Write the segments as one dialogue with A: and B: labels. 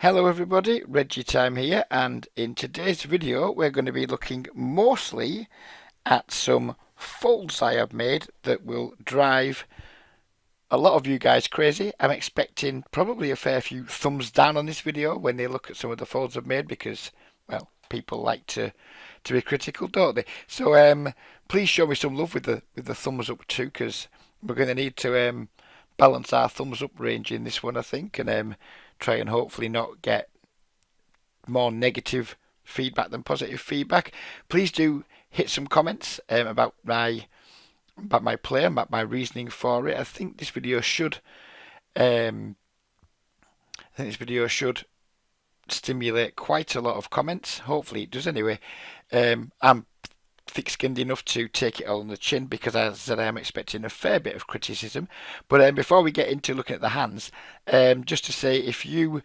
A: Hello everybody, Reggie Time here, and in today's video we're going to be looking mostly at some folds I have made that will drive a lot of you guys crazy. I'm expecting probably a fair few thumbs down on this video when they look at some of the folds I've made because, well, people like to be critical, don't they? So please show me some love with the thumbs up too, because we're going to need to balance our thumbs up range in this one, I think, and try and hopefully not get more negative feedback than positive feedback. Please do hit some comments about my play, about my reasoning for it. I think this video should stimulate quite a lot of comments. Hopefully it does anyway. I'm thick-skinned enough to take it all on the chin because, as I said, I am expecting a fair bit of criticism. But before we get into looking at the hands, just to say, if you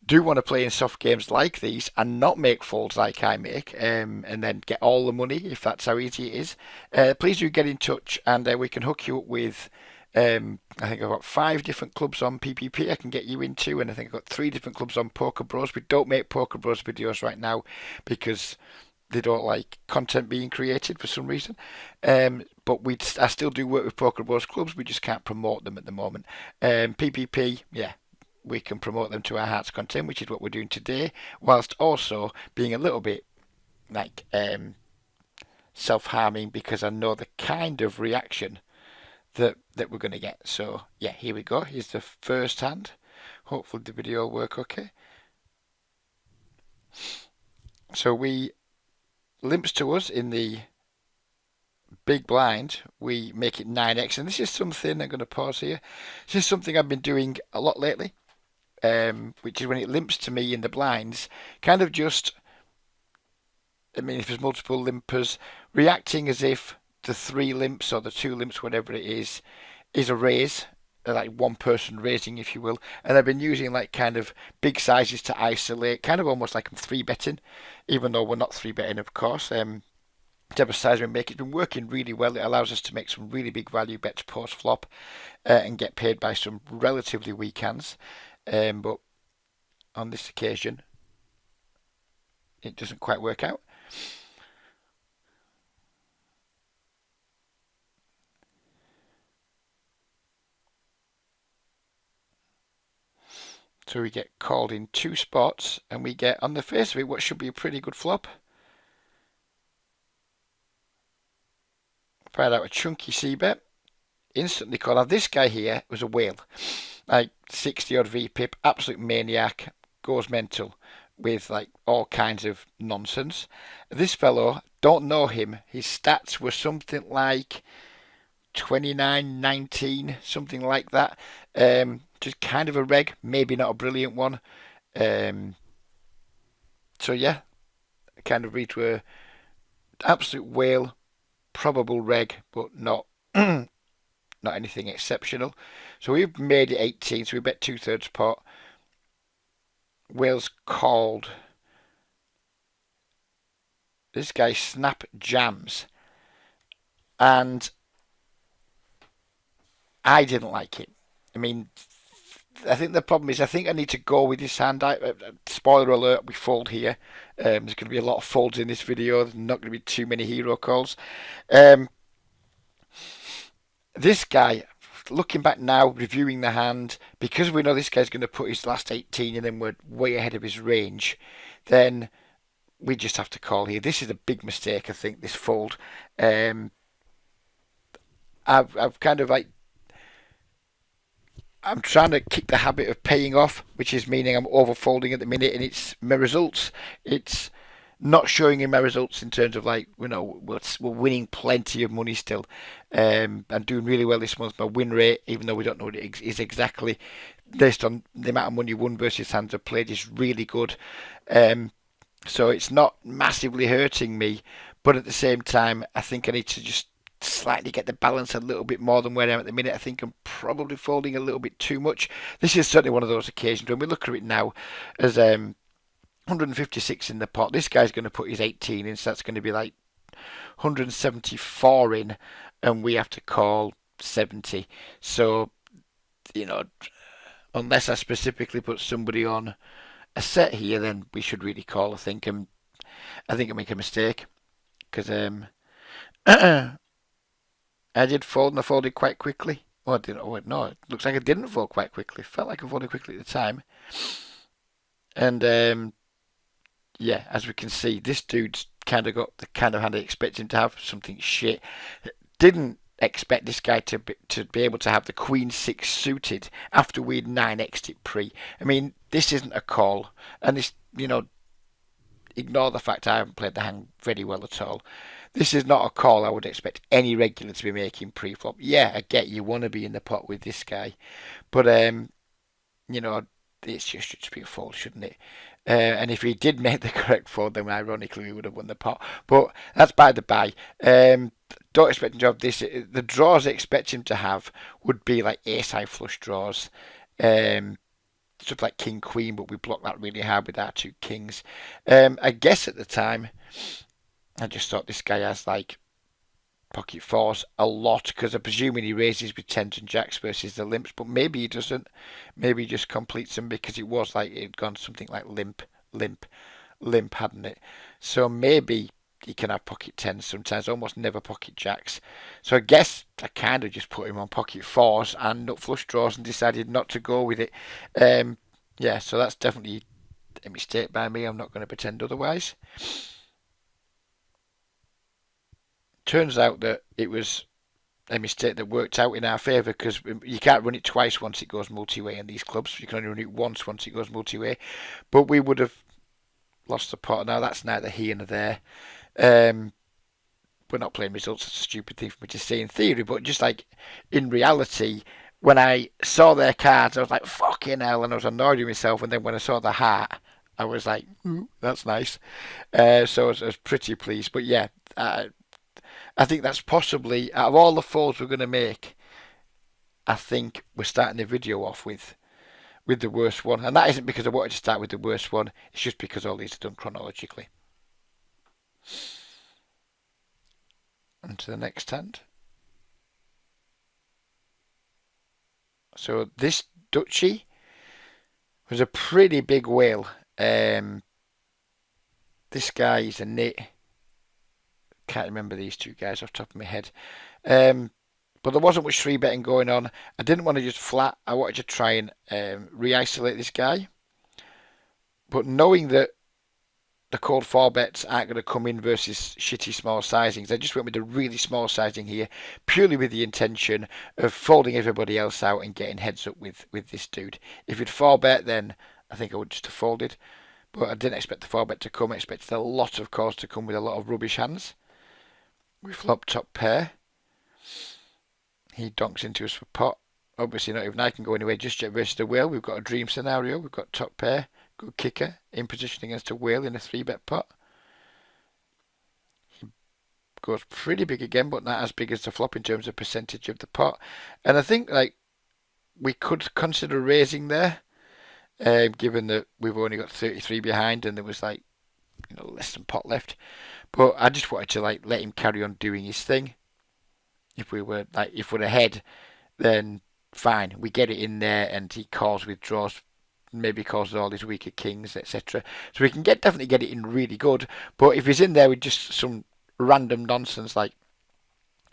A: do want to play in soft games like these and not make folds like I make, and then get all the money, if that's how easy it is, please do get in touch and we can hook you up with. I think I've got 5 different clubs on PPP I can get you into, and I think I've got 3 different clubs on Poker Bros. We don't make Poker Bros videos right now because they don't like content being created for some reason. But I still do work with Poker Bros clubs. We just can't promote them at the moment. PPP, yeah, we can promote them to our heart's content, which is what we're doing today, whilst also being a little bit like self-harming because I know the kind of reaction that we're going to get. So yeah, here we go. Here's the first hand. Hopefully the video will work okay. So we limps to us in the big blind, we make it 9x, and this is something, I'm going to pause here, this is something I've been doing a lot lately, which is when it limps to me in the blinds, kind of just, I mean, if there's multiple limpers, reacting as if the 3 limps or the 2 limps, whatever it is a raise, like one person raising, if you will. And I've been using like kind of big sizes to isolate, kind of almost like I'm 3-betting, even though we're not 3-betting, of course. Type of size we make, it's been working really well. It allows us to make some really big value bets post flop and get paid by some relatively weak hands. But on this occasion, it doesn't quite work out. So we get called in 2 spots, and we get, on the face of it, what should be a pretty good flop. Fired out a chunky c-bet. Instantly called. Now this guy here was a whale. Like 60 odd VPIP, absolute maniac, goes mental with like all kinds of nonsense. This fellow, don't know him. His stats were something like 29, 19, something like that. Just kind of a reg, maybe not a brilliant one. So yeah, kind of read to a absolute whale, probable reg, but not not anything exceptional. So we've made it 18, so we bet 2/3 pot. Wales called. This guy snap jams, and I didn't like it. I mean, I think the problem is I think I need to go with this hand. Spoiler alert, we fold here. There's going to be a lot of folds in this video. There's not going to be too many hero calls. This guy, looking back now, reviewing the hand, because we know this guy's going to put his last 18 and then we're way ahead of his range, then we just have to call here. This is a big mistake, I think, this fold. I've kind of like, I'm trying to kick the habit of paying off, which is meaning I'm overfolding at the minute, and it's my results. It's not showing in my results in terms of like, you know, we're winning plenty of money still. I'm doing really well this month. My win rate, even though we don't know what it is exactly, based on the amount of money won versus hands I've played, is really good. So it's not massively hurting me, but at the same time, I think I need to just slightly get the balance a little bit more than where I am at the minute. I think I'm probably folding a little bit too much. This is certainly one of those occasions when we look at it now as 156 in the pot. This guy's going to put his 18 in, so that's going to be like 174 in, and we have to call 70. So, you know, unless I specifically put somebody on a set here, then we should really call. I think I make a mistake because I did fold and I folded quite quickly. Oh, I didn't. Oh, no, it looks like I didn't fold quite quickly. Felt like I folded quickly at the time. And yeah, as we can see, this dude's kind of got the kind of hand I expect him to have. Something shit. Didn't expect this guy to be able to have the Queen 6 suited after we'd 9x'd it pre. I mean, this isn't a call. And this, ignore the fact I haven't played the hand very well at all. This is not a call I would expect any regular to be making pre-flop. Yeah, I get you want to be in the pot with this guy. But, it's just should be a fold, shouldn't it? And if he did make the correct fold, then ironically we would have won the pot. But that's by the by. Don't expect him to have this. The draws I expect him to have would be like ace-high flush draws. Stuff like king queen, but we blocked that really hard with our two kings. I guess at the time, I just thought this guy has like pocket fours a lot because I'm presuming he raises with tens and jacks versus the limps, but maybe he doesn't. Maybe he just completes them because it was like it'd gone something like limp, hadn't it? So maybe he can have pocket tens sometimes, almost never pocket jacks. So I guess I kind of just put him on pocket fours and nut flush draws and decided not to go with it. Yeah, so that's definitely a mistake by me. I'm not going to pretend otherwise. Turns out that it was a mistake that worked out in our favour because you can't run it twice once it goes multi-way in these clubs. You can only run it once it goes multi-way. But we would have lost the pot. Now that's neither here nor there. We're not playing results. It's a stupid thing for me to say in theory, but just like in reality, when I saw their cards, I was like, fucking hell, and I was annoyed with myself. And then when I saw the heart, I was like, that's nice. So I was pretty pleased. But yeah, I think that's possibly, out of all the folds we're going to make, I think we're starting the video off with the worst one. And that isn't because I wanted to start with the worst one. It's just because all these are done chronologically. And to the next hand. So this duchy was a pretty big whale. This guy is a nit. Can't remember these two guys off the top of my head. But there wasn't much 3-betting going on. I didn't want to just flat. I wanted to try and re-isolate this guy. But knowing that the cold 4-bets aren't going to come in versus shitty small sizings, I just went with a really small sizing here, purely with the intention of folding everybody else out and getting heads up with this dude. If he'd 4-bet, then I think I would just have folded. But I didn't expect the 4-bet to come. I expected a lot of calls to come with a lot of rubbish hands. We flop top pair. He donks into us for pot. Obviously not even I can go anywhere just yet versus the whale. We've got a dream scenario. We've got top pair. Good kicker. In position against a whale in a 3-bet pot. He goes pretty big again, but not as big as the flop in terms of percentage of the pot. And I think like we could consider raising there. Given that we've only got 33 behind and there was like less than pot left. But I just wanted to like let him carry on doing his thing. If we're ahead, then fine, we get it in there, and he calls with draws, maybe calls all his weaker kings, etc. So we can definitely get it in really good. But if he's in there with just some random nonsense like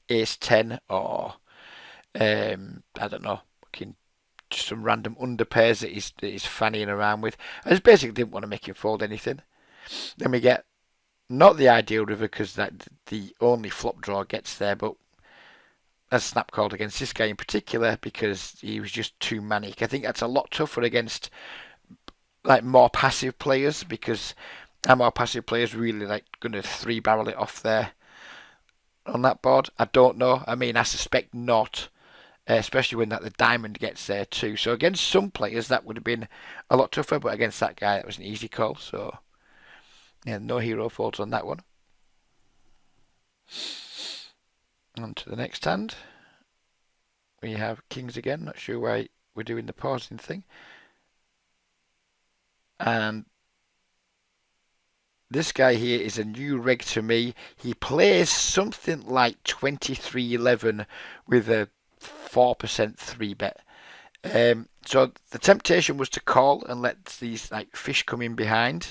A: ace 10 or I don't know, just some random under pairs that he's fannying around with, I just basically didn't want to make him fold anything. Then we get not the ideal river because that the only flop draw gets there, but a snap called against this guy in particular because he was just too manic. I think that's a lot tougher against like more passive players because our more passive players really like going to 3-barrel it off there on that board. I don't know. I mean, I suspect not, especially when the diamond gets there too. So against some players that would have been a lot tougher, but against that guy it was an easy call. So yeah, no hero folds on that one. On to the next hand. We have kings again. Not sure why we're doing the pausing thing. And this guy here is a new reg to me. He plays something like 23-11 with a 4% 3-bet. So the temptation was to call and let these like fish come in behind,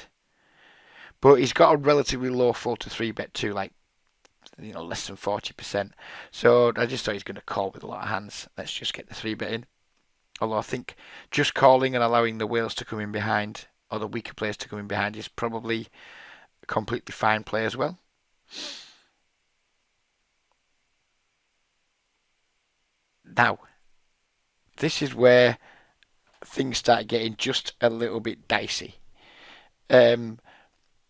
A: but he's got a relatively low full to three bet too, like less than 40%. So I just thought he's going to call with a lot of hands. Let's just get the three bet in. Although I think just calling and allowing the whales to come in behind or the weaker players to come in behind is probably a completely fine play as well. Now, this is where things start getting just a little bit dicey. Um,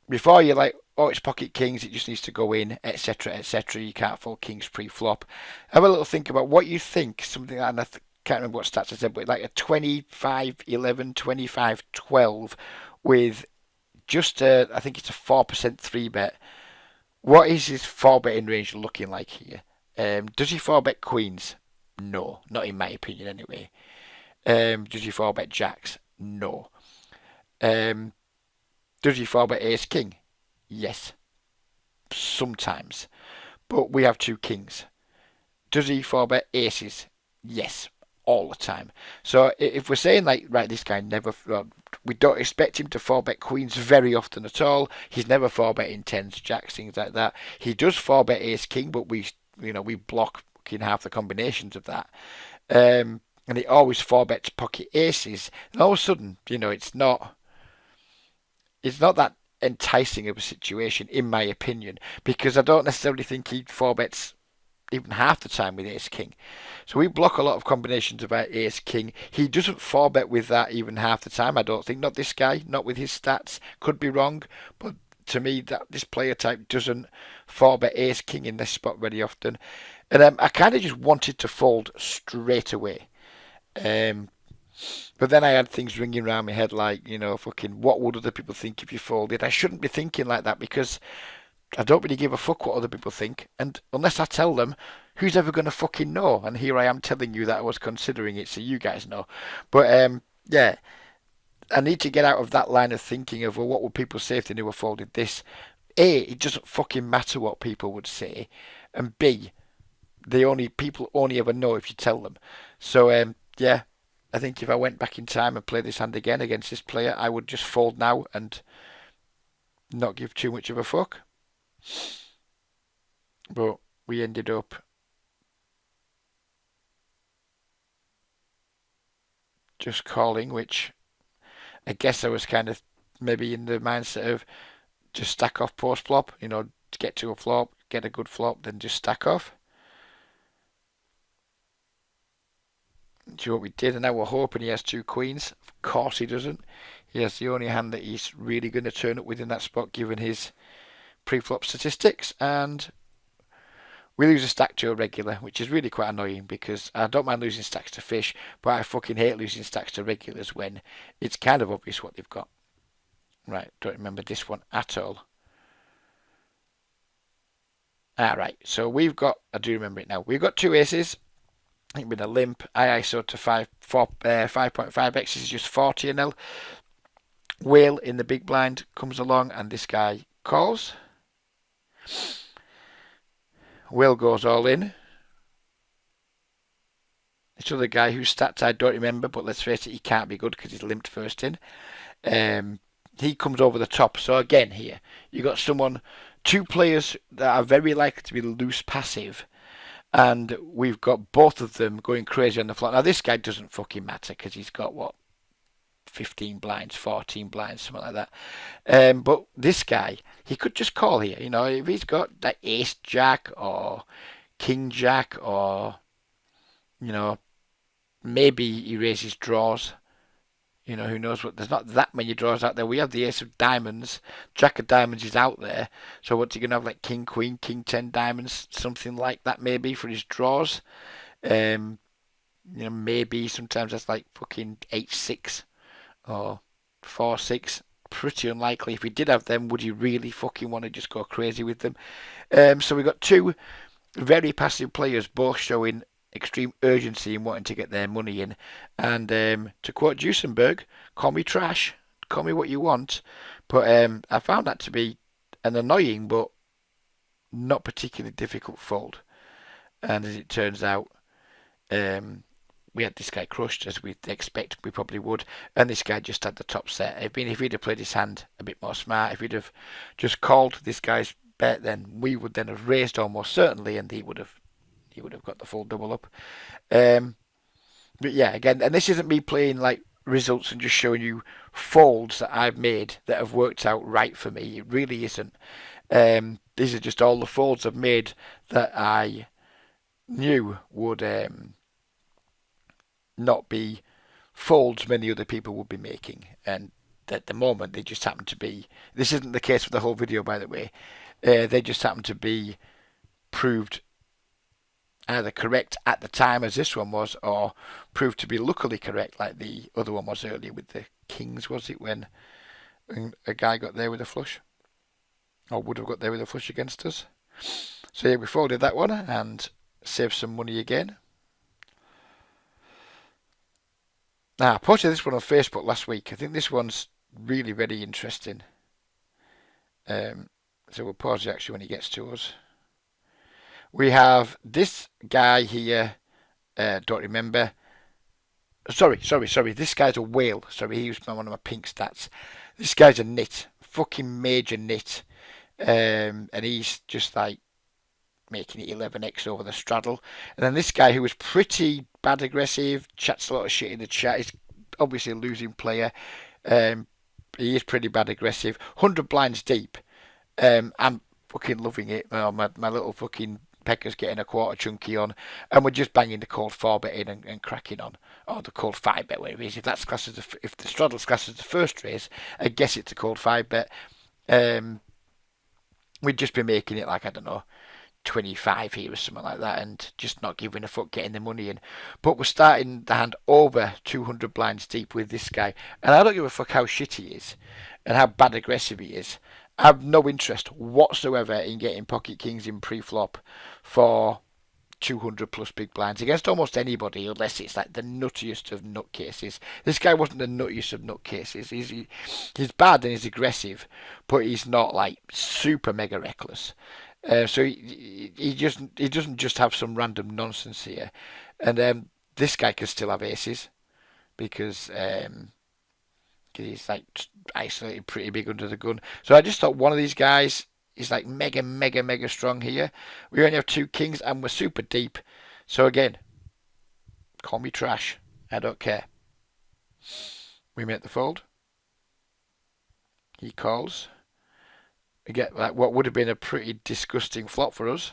A: Before you're like, oh, it's pocket kings, it just needs to go in, etc., etc. You can't fold kings pre-flop. Have a little think about what you think. Something like, and I can't remember what stats I said, but like a 25-11, 25-12 with just I think it's a 4% three bet. What is his four betting range looking like here? Does he four bet queens? No, not in my opinion anyway. Does he four bet jacks? No. Um, does he four bet ace king? Yes, sometimes. But we have two kings. Does he four bet aces? Yes, all the time. So if we're saying like, right, this guy never, well, we don't expect him to four bet queens very often at all. He's never four betting tens, jacks, things like that. He does four bet ace king, but we block in half the combinations of that. And he always four bets pocket aces. And all of a sudden, it's not that enticing of a situation, in my opinion, because I don't necessarily think he four bets even half the time with ace king. So we block a lot of combinations about ace king. He doesn't four bet with that even half the time, I don't think. Not this guy, not with his stats. Could be wrong, but to me that this player type doesn't four bet ace king in this spot very often. And I kind of just wanted to fold straight away. Um, but then I had things ringing around my head like, fucking, what would other people think if you folded? I shouldn't be thinking like that because I don't really give a fuck what other people think. And unless I tell them, who's ever going to fucking know? And here I am telling you that I was considering it, so you guys know. But yeah, I need to get out of that line of thinking of, well, what would people say if they knew I folded this? A, it doesn't fucking matter what people would say. And B, people only ever know if you tell them. So yeah, I think if I went back in time and played this hand again against this player, I would just fold now and not give too much of a fuck. But we ended up just calling, which I guess I was kind of maybe in the mindset of just stack off post flop, to get to a flop, get a good flop, then just stack off. Do you know what we did? And now we're hoping he has two queens. Of course he doesn't. He has the only hand that he's really going to turn up with in that spot given his pre-flop statistics. And we lose a stack to a regular, which is really quite annoying because I don't mind losing stacks to fish, but I fucking hate losing stacks to regulars when it's kind of obvious what they've got. Right, don't remember this one at all. Right, so I do remember it now. We've got two aces. I think with a limp, I ISO to 5.5x is just 40 NL. Whale in the big blind comes along and this guy calls. Whale goes all in. This other guy whose stats I don't remember, but let's face it, he can't be good because he's limped first in. He comes over the top. So again here, you got two players that are very likely to be loose passive, and we've got both of them going crazy on the flop. Now this guy doesn't fucking matter because he's got what, 15 blinds, 14 blinds, something like that. But this guy, he could just call here. If he's got that ace jack or king jack or, maybe he raises draws. Who knows what? There's not that many draws out there. We have the ace of diamonds. Jack of diamonds is out there. So what's he going to have, like king, queen, king, 10 diamonds, something like that maybe for his draws. Maybe sometimes that's like fucking 8-6 or 4-6. Pretty unlikely. If he did have them, would he really fucking want to just go crazy with them? So we've got two very passive players, both showing extreme urgency in wanting to get their money in. And to quote Duesenberg, call me trash, call me what you want. But I found that to be an annoying but not particularly difficult fold. And as it turns out, we had this guy crushed, as we'd expect we probably would, and this guy just had the top set. If he'd have played his hand a bit more smart, if he'd have just called this guy's bet, then we would then have raised almost certainly, and he would have got the full double up. But yeah, again, and this isn't me playing like results and just showing you folds that I've made that have worked out right for me. It really isn't. These are just all the folds I've made that I knew would not be folds many other people would be making, and at the moment they just happen to be. This isn't the case for the whole video, by the way. They just happen to be proved either correct at the time, as this one was, or proved to be luckily correct, like the other one was earlier with the kings. Was it when a guy got there with a flush, or would have got there with a flush against us? So yeah, we folded that one and saved some money again. Now, I posted this one on Facebook last week. I think this one's really very interesting. So we'll pause it actually when he gets to us. We have this guy here. Don't remember. Sorry. This guy's a whale. Sorry, he was one of my pink stats. This guy's a nit. Fucking major nit. And he's just like making it 11x over the straddle. And then this guy who was pretty bad aggressive, chats a lot of shit in the chat. He's obviously a losing player. He is pretty bad aggressive. 100 blinds deep. I'm fucking loving it. Oh, my little fucking Pekka's getting a quarter chunky on, and we're just banging the cold 4-bet in and cracking on, or the cold 5-bet, whatever it is. If that's classed as if the straddle's classed as the first raise, I guess it's a cold 5-bet. We'd just be making it like, I don't know, 25 here or something like that, and just not giving a fuck getting the money in. But we're starting the hand over 200 blinds deep with this guy, and I don't give a fuck how shit he is and how bad aggressive he is. I have no interest whatsoever in getting pocket kings in pre-flop for 200 plus big blinds against almost anybody, unless it's like the nuttiest of nutcases. This guy wasn't the nuttiest of nutcases. He's bad and he's aggressive, but he's not like super mega reckless. So he doesn't just have some random nonsense here, and this guy can still have aces because he's like isolated pretty big under the gun. So I just thought one of these guys is like mega strong here. We only have 2 kings and we're super deep. So again, call me trash. I don't care. We make the fold. He calls. We get like what would have been a pretty disgusting flop for us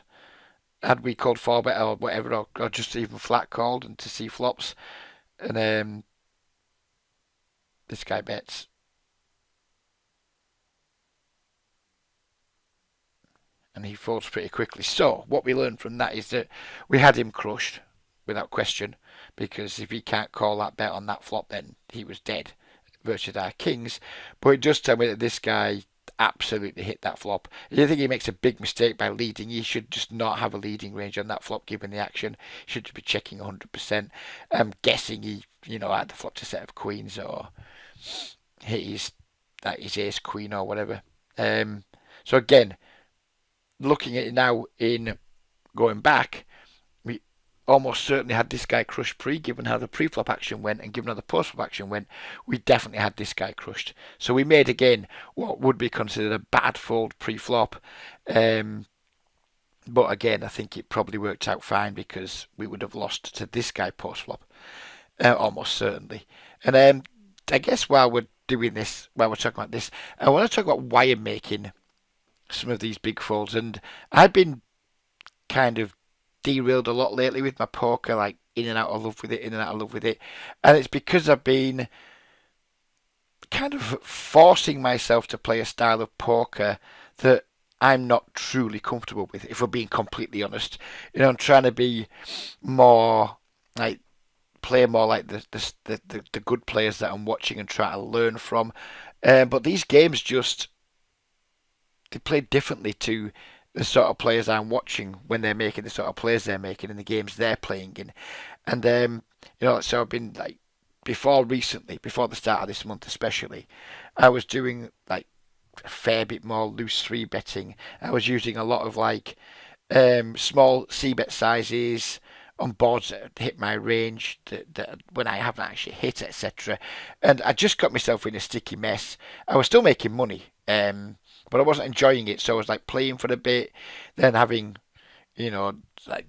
A: had we called 4-bet or whatever, or just even flat called and to see flops. And this guy bets. And he folds pretty quickly. So what we learned from that is that we had him crushed without question, because if he can't call that bet on that flop, then he was dead versus our kings. But it does tell me that this guy absolutely hit that flop. I think he makes a big mistake by leading. He should just not have a leading range on that flop given the action. He should be checking 100%. I'm guessing he, had the flop to set of queens or hit his ace queen or whatever. So again, looking at it now in going back, we almost certainly had this guy crushed given how the pre-flop action went and given how the post-flop action went. We definitely had this guy crushed. So we made again what would be considered a bad fold pre-flop. But again, I think it probably worked out fine because we would have lost to this guy post-flop. Almost certainly. And I guess while we're talking about this, I want to talk about why I'm making some of these big folds. And I've been kind of derailed a lot lately with my poker, like in and out of love with it. And it's because I've been kind of forcing myself to play a style of poker that I'm not truly comfortable with, if we're being completely honest. I'm trying to be more like play more like the good players that I'm watching and try to learn from. But these games they play differently to the sort of players I'm watching when they're making the sort of plays they're making in the games they're playing in. And so I've been like before the start of this month especially, I was doing like a fair bit more loose 3-betting. I was using a lot of like small c-bet sizes, on boards that hit my range, that when I haven't actually hit, etc. And I just got myself in a sticky mess. I was still making money, but I wasn't enjoying it. So I was like playing for a bit, then having, like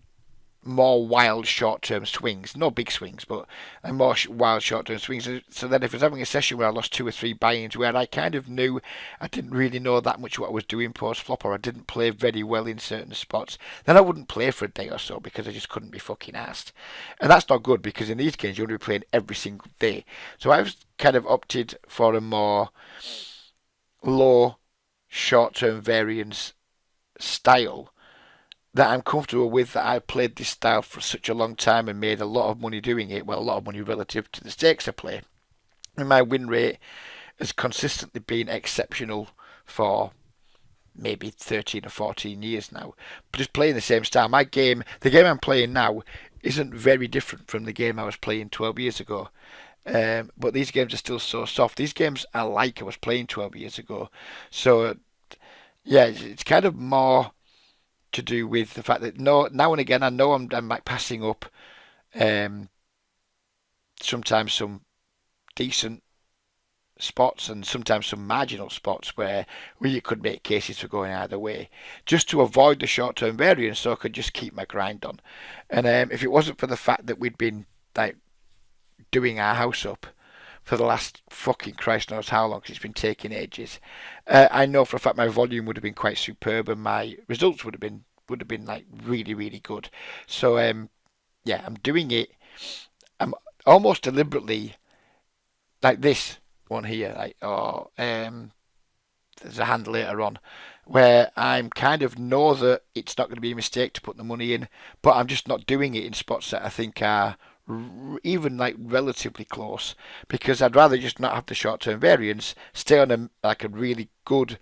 A: more wild short-term swings, no big swings, but more wild short-term swings. So then if I was having a session where I lost 2 or 3 buy-ins, where I kind of knew I didn't really know that much what I was doing post-flop, or I didn't play very well in certain spots, then I wouldn't play for a day or so because I just couldn't be fucking asked. And that's not good, because in these games you want to be playing every single day. So I've kind of opted for a more low short-term variance style that I'm comfortable with, that I played this style for such a long time and made a lot of money doing it. Well, a lot of money relative to the stakes I play. And my win rate has consistently been exceptional for maybe 13 or 14 years now. But just playing the same style. The game I'm playing now, isn't very different from the game I was playing 12 years ago. But these games are still so soft. These games are like I was playing 12 years ago. So, yeah, it's kind of more to do with the fact that now and again I know I'm like passing up um, sometimes some decent spots and sometimes some marginal spots where you could make cases for going either way, just to avoid the short-term variance, so I could just keep my grind on. And if it wasn't for the fact that we'd been like doing our house up for the last fucking Christ knows how long, because it's been taking ages, I know for a fact my volume would have been quite superb and my results would have been like really, really good. So yeah, I'm doing it. I'm almost deliberately, like this one here, like there's a hand later on where I'm kind of know that it's not going to be a mistake to put the money in, but I'm just not doing it in spots that I think are even like relatively close, because I'd rather just not have the short-term variance, stay on a really good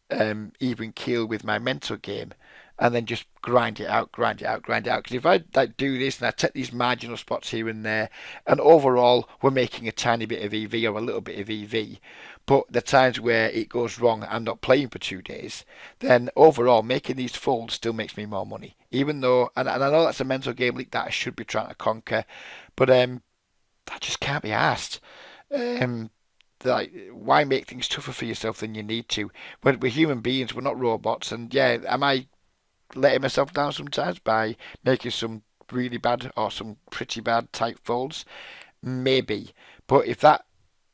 A: even keel with my mental game, and then just grind it out, grind it out, grind it out. Because if I like do this and I take these marginal spots here and there, and overall we're making a tiny bit of EV or a little bit of EV, but the times where it goes wrong, I'm not playing for 2 days, then overall making these folds still makes me more money. Even though, and I know that's a mental game leak that I should be trying to conquer, but that just can't be asked. Like, why make things tougher for yourself than you need to? When we're human beings, we're not robots. And yeah, am I letting myself down sometimes by making some really bad or some pretty bad type folds? Maybe. But if that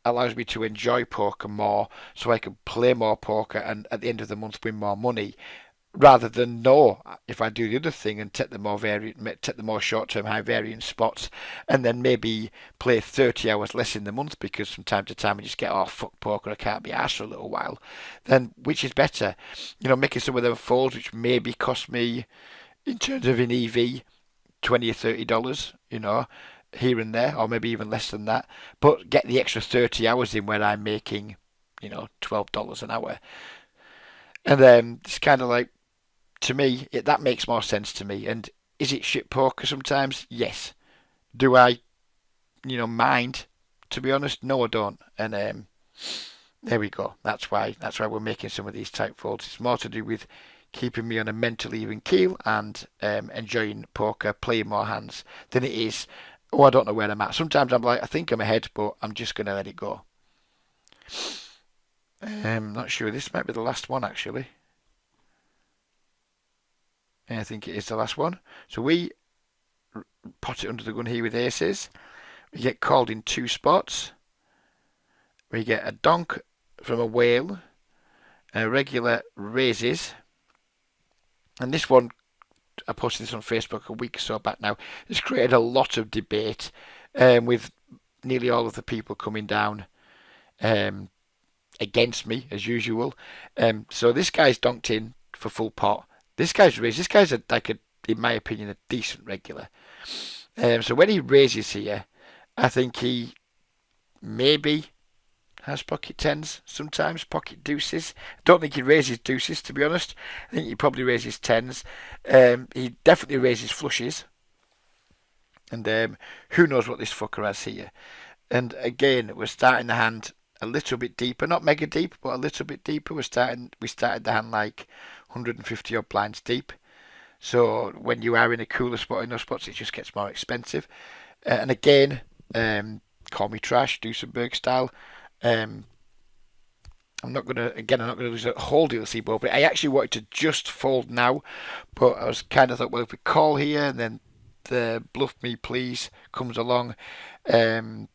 A: allows me to enjoy poker more, so I can play more poker and at the end of the month win more money, rather than know if I do the other thing and take the more short-term high variance spots, and then maybe play 30 hours less in the month because from time to time I just get, oh fuck poker, I can't be arsed for a little while. Then which is better? Making some of them folds which maybe cost me in terms of an EV $20 or $30, here and there, or maybe even less than that, but get the extra 30 hours in where I'm making, $12 an hour. And then it's kind of like, to me, that makes more sense to me. And is it shit poker sometimes? Yes. Do I, mind? To be honest, no, I don't. And there we go. That's why we're making some of these type folds. It's more to do with keeping me on a mentally even keel and enjoying poker, playing more hands than it is, oh, I don't know where I'm at. Sometimes I'm like, I think I'm ahead, but I'm just going to let it go. Not sure. This might be the last one, actually. I think it is the last one. So we pot it under the gun here with aces. We get called in 2 spots. We get a donk from a whale, a regular raises. And this one, I posted this on Facebook a week or so back now. It's created a lot of debate with nearly all of the people coming down against me, as usual. So this guy's donked in for full pot. This guy's raised. This guy's in my opinion, a decent regular. So when he raises here, I think he maybe has pocket tens, sometimes pocket deuces. I don't think he raises deuces, to be honest. I think he probably raises tens. He definitely raises flushes. And who knows what this fucker has here. And again, we're starting the hand a little bit deeper, not mega deep, but a little bit deeper. We started the hand like 150 odd blinds deep. So when you are in a cooler spot in those spots, it just gets more expensive. And again, call me trash, Duesenberg style. Um, I'm not gonna lose a whole DLC board, but I actually wanted to just fold now, but I was kind of thought, well, if we call here and then the bluff me please comes along, um,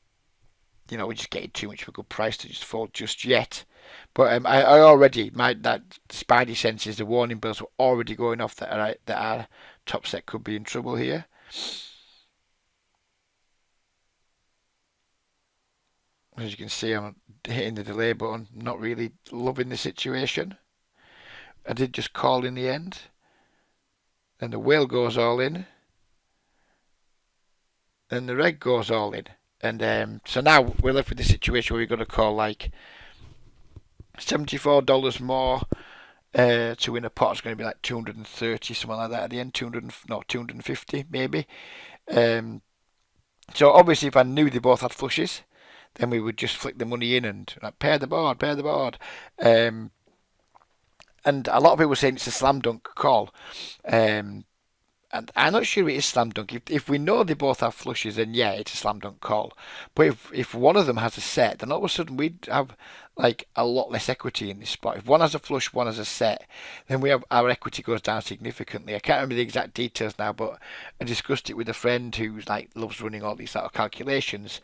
A: we're just getting too much of a good price to just fold just yet. But I already that spidey senses, the warning bells were already going off that our top set could be in trouble here. As you can see, I'm hitting the delay button, not really loving the situation. I did just call in the end. Then the whale goes all in. Then the red goes all in. And so now we're left with the situation where we're going to call like $74 more to win a pot. It's going to be like 230, something like that at the end. 250 maybe. So obviously, if I knew they both had flushes, then we would just flick the money in and like, pair the board, pair the board. And a lot of people are saying it's a slam dunk call. And I'm not sure it is slam dunk. If we know they both have flushes, then yeah, it's a slam dunk call. But if one of them has a set, then all of a sudden we'd have like a lot less equity in this spot. If one has a flush, one has a set, then our equity goes down significantly. I can't remember the exact details now, but I discussed it with a friend who like loves running all these sort of calculations,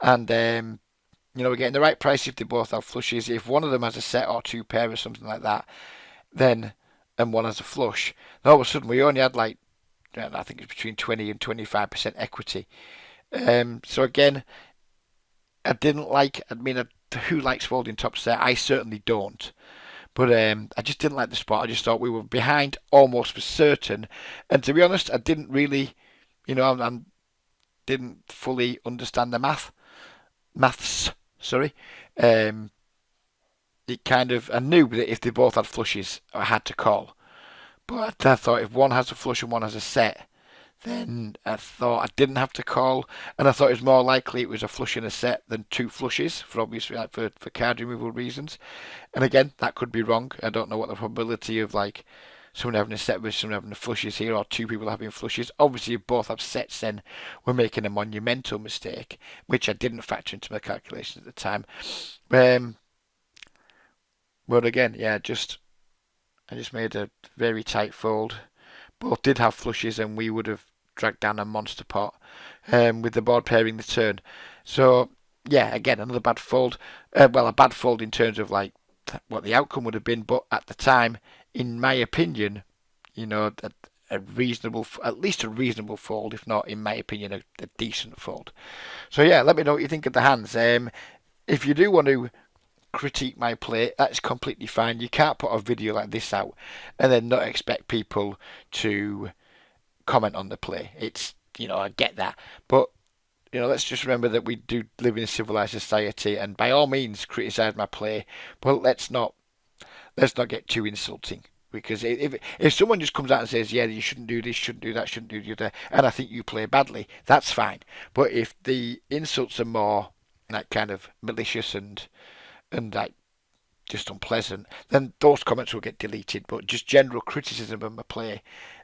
A: and we're getting the right price if they both have flushes. If one of them has a set or two pair or something like that, then and one has a flush, then all of a sudden we only had like I think it's between 20 and 25% equity. So again, I didn't like. I mean, who likes folding top set? I certainly don't. But I just didn't like the spot. I just thought we were behind almost for certain. And to be honest, I didn't really, I didn't fully understand the maths. Sorry. It kind of I knew that if they both had flushes, I had to call. But I thought if one has a flush and one has a set, then I thought I didn't have to call, and I thought it was more likely it was a flush and a set than two flushes for obviously like for card removal reasons. And again, that could be wrong. I don't know what the probability of like someone having a set with someone having a flushes here, or two people having flushes. Obviously, if both have sets, then we're making a monumental mistake, which I didn't factor into my calculations at the time. But again, yeah, I just made a very tight fold. Both did have flushes, and we would have dragged down a monster pot with the board pairing the turn. So yeah, again another bad fold. Well, a bad fold in terms of like what the outcome would have been, but at the time, in my opinion, a reasonable, at least a reasonable fold, if not, in my opinion, a decent fold. So yeah, let me know what you think of the hands. If you do want to critique my play, that's completely fine. You can't put a video like this out and then not expect people to comment on the play. It's, I get that. But, let's just remember that we do live in a civilized society, and by all means criticize my play, but let's not get too insulting. Because if someone just comes out and says, yeah, you shouldn't do this, shouldn't do that, shouldn't do the other, and I think you play badly, that's fine. But if the insults are more like kind of malicious and like just unpleasant, then those comments will get deleted. But just general criticism of my play,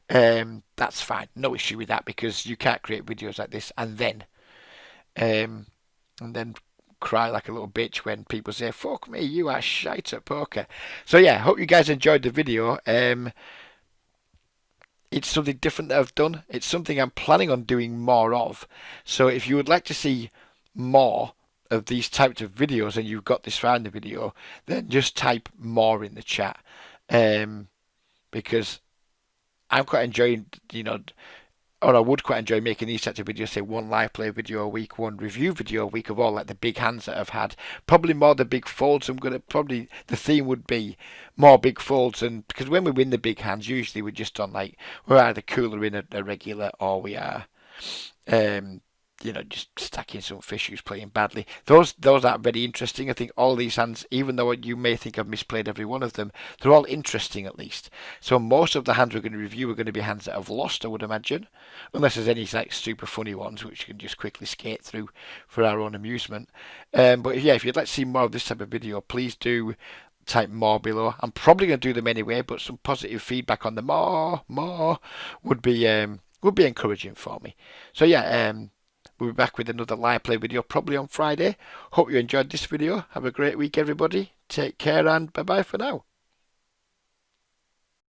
A: that's fine. No issue with that, because you can't create videos like this and then cry like a little bitch when people say, fuck me, you are shite at poker. So yeah, hope you guys enjoyed the video. It's something different that I've done. It's something I'm planning on doing more of. So if you would like to see more of these types of videos and you've got this far in the video, then just type more in the chat, because I'm quite enjoying, or I would quite enjoy making these types of videos, say one live play video a week, one review video a week of all like the big hands that I've had, probably more the big folds. The theme would be more big folds, and because when we win the big hands, usually we're just on like, we're either cooler in a regular, or we are just stacking some fish who's playing badly. Those aren't very interesting. I think all these hands, even though you may think I've misplayed every one of them, they're all interesting at least. So most of the hands we're going to review are going to be hands that I've lost, I would imagine, unless there's any like super funny ones which you can just quickly skate through for our own amusement. But yeah, if you'd like to see more of this type of video, please do type more below. I'm probably going to do them anyway, but some positive feedback on the more would be encouraging for me. So yeah, we'll be back with another live play video probably on Friday. Hope you enjoyed this video. Have a great week, everybody. Take care and bye bye for now.